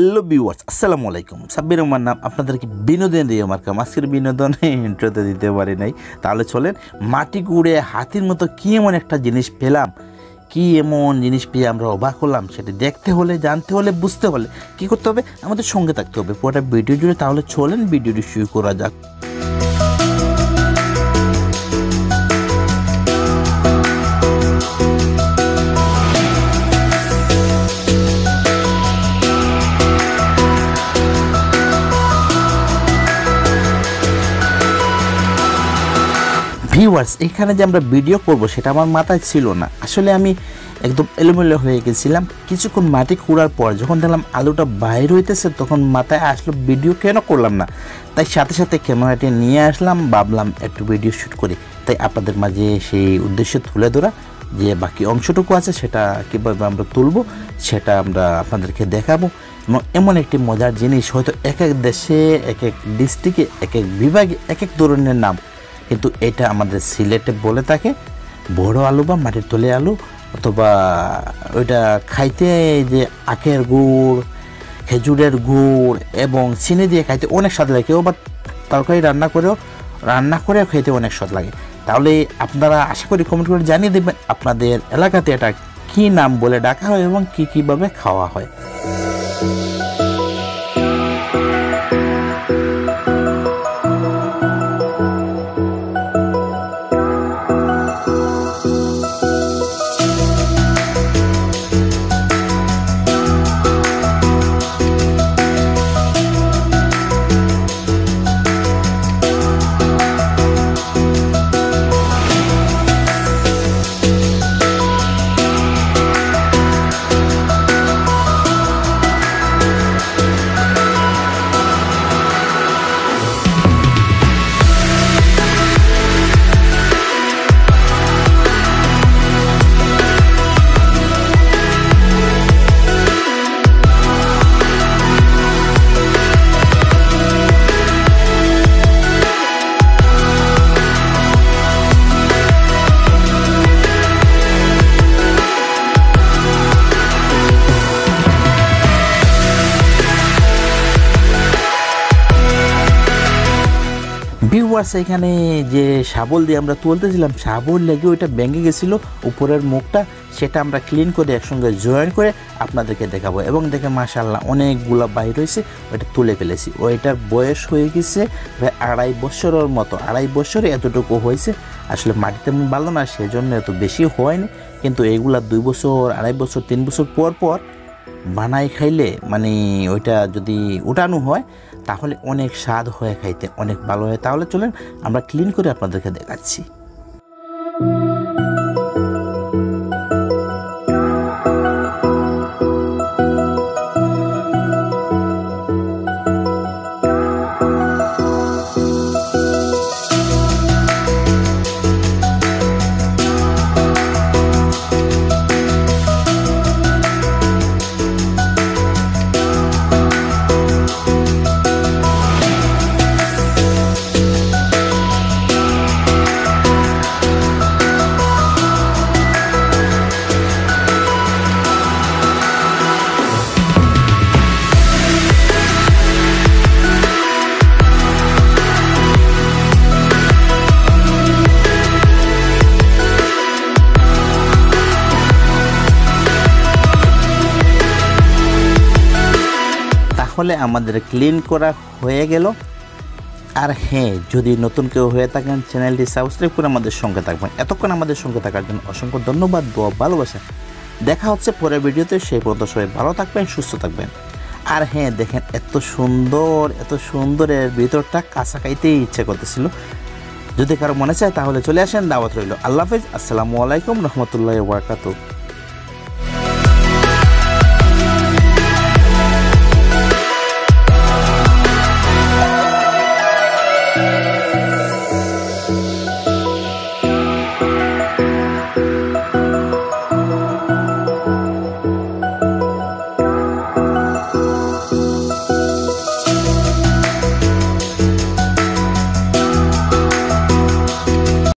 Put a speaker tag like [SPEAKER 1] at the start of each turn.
[SPEAKER 1] Hello viewers, আসসালামু আলাইকুম। সাব্বির আমার নাম। আপনাদেরকে বিনোদন দিয়ে আমার কাম। আজকের বিনোদনে ইন্ট্রোতে দিতে পারি নাই, তাহলে চলেন মাটি কুড়ে হাতির মতো কী এমন একটা জিনিস পেলাম, কী এমন জিনিস পেয়ে আমরা অবাক হলাম, সেটা দেখতে হলে, জানতে হলে, বুঝতে হলে কী করতে হবে? আমাদের সঙ্গে থাকতে হবে পুরোটা ভিডিও জুড়ে। তাহলে চলেন ভিডিওটি শুরু করা যাক। ভিউয়ার্স, এখানে যে আমরা ভিডিও করব সেটা আমার মাথায় ছিল না। আসলে আমি একদম এলোমেলো হয়ে গেছিলাম। কিছুক্ষণ মাটি খোঁড়ার পর যখন দেখলাম আলুটা বাইর হইতেছে, তখন মাথায় আসলো ভিডিও কেন করলাম না। তাই সাথে সাথে ক্যামেরাটি নিয়ে আসলাম, ভাবলাম একটু ভিডিও শ্যুট করি। তাই আপনাদের মাঝে সেই উদ্দেশ্যে তুলে ধরা, যে বাকি অংশটুকু আছে সেটা কীভাবে আমরা তুলব সেটা আমরা আপনাদেরকে দেখাবো। এবং এমন একটি মজার জিনিস, হয়তো এক এক দেশে, এক এক ডিস্ট্রিক্টে, এক এক বিভাগে এক এক ধরনের নাম, কিন্তু এটা আমাদের সিলেটে বলে থাকে বড় আলু বা মাটির তলে আলু, অথবা ওইটা খাইতে যে আখের গুড়, খেজুরের গুড় এবং চিনি দিয়ে খাইতে অনেক স্বাদ লাগে। কেউ বা তরকারি রান্না করেও খেতে অনেক স্বাদ লাগে। তাহলে আপনারা আশা করি কমেন্ট করে জানিয়ে দেবেন আপনাদের এলাকাতে এটা কী নাম বলে ডাকা হয় এবং কীভাবে খাওয়া হয়। ভিউয়ার্স, এখানে যে শাবল দিয়ে আমরা তুলতেছিলাম, শাবল লেগে ওইটা ভেঙে গেছিলো উপরের মুখটা, সেটা আমরা ক্লিন করে একসঙ্গে জয়েন করে আপনাদেরকে দেখাবো। এবং দেখে মাশাআল্লাহ অনেকগুলো বাইর হয়েছে, ওইটা তুলে ফেলেছি। ওইটার বয়স হয়ে গেছে প্রায় 2.5 বছরের মতো। 2.5 বছরে এতটুকু হয়েছে। আসলে মাটিতে ভালো না, সেজন্য এত বেশি হয়নি, কিন্তু এইগুলা 2 বছর, 2.5 বছর, 3 বছর পর পর বানাই খাইলে, মানে ওইটা যদি উঠানো হয় তাহলে অনেক স্বাদ হয়ে খাইতে অনেক ভালো হয়। তাহলে চলেন আমরা ক্লিন করে আপনাদেরকে দেখাচ্ছি। তাহলে আমাদের ক্লিন করা হয়ে গেল। আর হ্যাঁ, যদি নতুন কেউ হয়ে থাকেন চ্যানেলটি সাবস্ক্রাইব করে আমাদের সঙ্গে থাকবেন। এতক্ষণ আমাদের সঙ্গে থাকার জন্য অসংখ্য ধন্যবাদ, দোয়া, ভালোবাসা। দেখা হচ্ছে পরের ভিডিওতে। সেই পর্যন্ত সবাই ভালো থাকবেন, সুস্থ থাকবেন। আর হ্যাঁ, দেখেন এত সুন্দর এর ভিতরটা কাঁচা খাইতেই ইচ্ছা করতেছিল। যদি কারো মনে চায় তাহলে চলে আসেন, দাওয়াত রইল। আল্লাহ হাফেজ, আসসালামু আলাইকুম রহমতুল্লাহি ওয়া বারাকাতুহু।